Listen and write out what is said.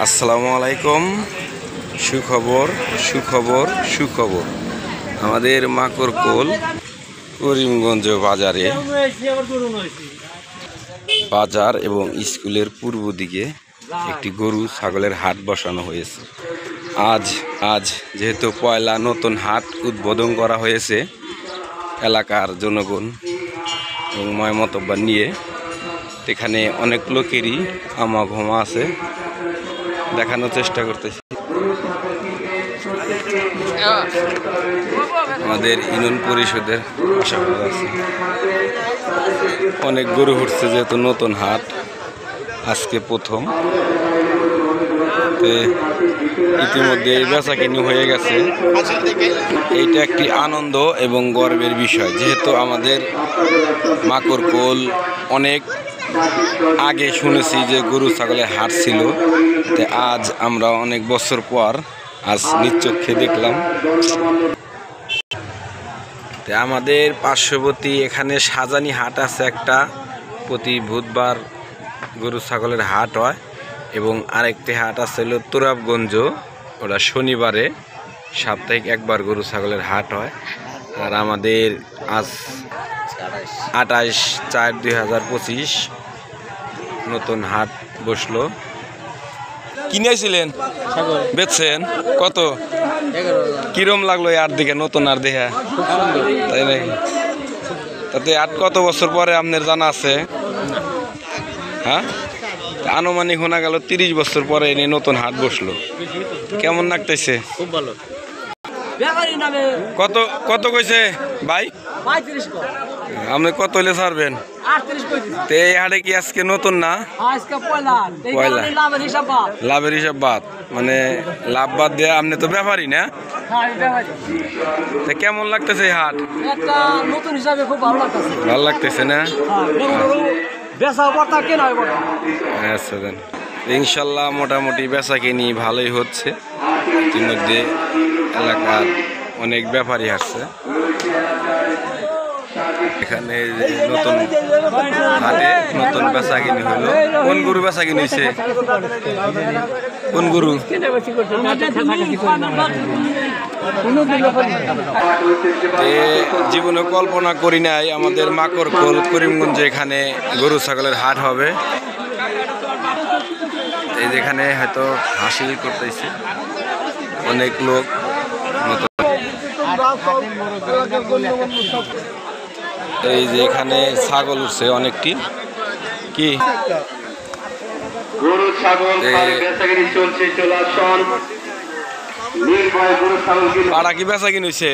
আসসালামু আলাইকুম। সুখবর সুখবর সুখবর, আমাদের মাকড়কোল করিমগঞ্জ বাজার এবং স্কুলের পূর্ব দিকে একটি গরু ছাগলের হাট বসানো হয়েছে। আজ যেহেতু পয়লা, নতুন হাট উদ্বোধন করা হয়েছে এলাকার জনগণ এবং ময়মতব্বার নিয়ে। এখানে অনেক লোকেরই আমাঘমা আছে, দেখানোর চেষ্টা করতেছি। আমাদের ইউনিয়ন পরিষদের আশাবাদ আছে, অনেক গরু উঠছে যেহেতু নতুন হাট আজকে প্রথম। ইতিমধ্যে বেচা কিনি হয়ে গেছে। এইটা একটি আনন্দ এবং গর্বের বিষয়, যেহেতু আমাদের মাকড়কোল অনেক আগে শুনেছি যে গরু ছাগলের হাট ছিল, আজ আমরা অনেক বছর পর আজ নিচক্ষে দেখলাম। আমাদের পার্শ্ববর্তী এখানে সাজানি হাট আছে একটা, প্রতি বুধবার গরু ছাগলের হাট হয়। এবং আরেকটি হাট আছে হলো তুরাবগঞ্জ, ওটা শনিবারে সাপ্তাহিক একবার গরু ছাগলের হাট হয়। আর আমাদের আজ 28/4/2025 নতুন হাট বসলো। কিনেছিলেন, বেচছেন কত? কিরম লাগলো আর দিকে নতুন আর দেখা? তাই নাকি? তাতে আট কত বছর পরে আপনার জানা আছে? হ্যাঁ, আনুমানিক শোনা গেল 30 বছর পরে এনে নতুন হাট বসলো। কেমন লাগতেছে? খুব ভালো। কত কত কইছে ভাই? আপনি কত হলে ছাড়বেন? এই হাটে কি আজকে নতুন না? পয়লা, লাভের হিসাব বাদ, মানে লাভ বাদ দিয়ে আপনি তো ব্যাপারই না। কেমন লাগতেছে এই হাট? নতুন হিসাবে খুব ভালো লাগতেছে। ভালো লাগতেছে না? আচ্ছা দেন, ইনশাল্লাহ মোটামুটি বেচা কিনি ভালোই হচ্ছে। ইতিমধ্যে এলাকার অনেক ব্যাপারী আসছে এখানে। নতুন হাটে নতুন বেচা কিনি হলো। কোন গরু বেচা কিনেছে? কোন গরু? জীবনে কল্পনা করি নাই আমাদের মাকড়কোল করিমগঞ্জে এখানে গরু ছাগলের হাট হবে। এই যেখানে হয়তো হাসি করতেছে অনেক লোক। এই যে এখানে ছাগল উঠছে অনেকটি। কি গরু ছাগল চলছে, পাড়া কি বেচা কিনেছে?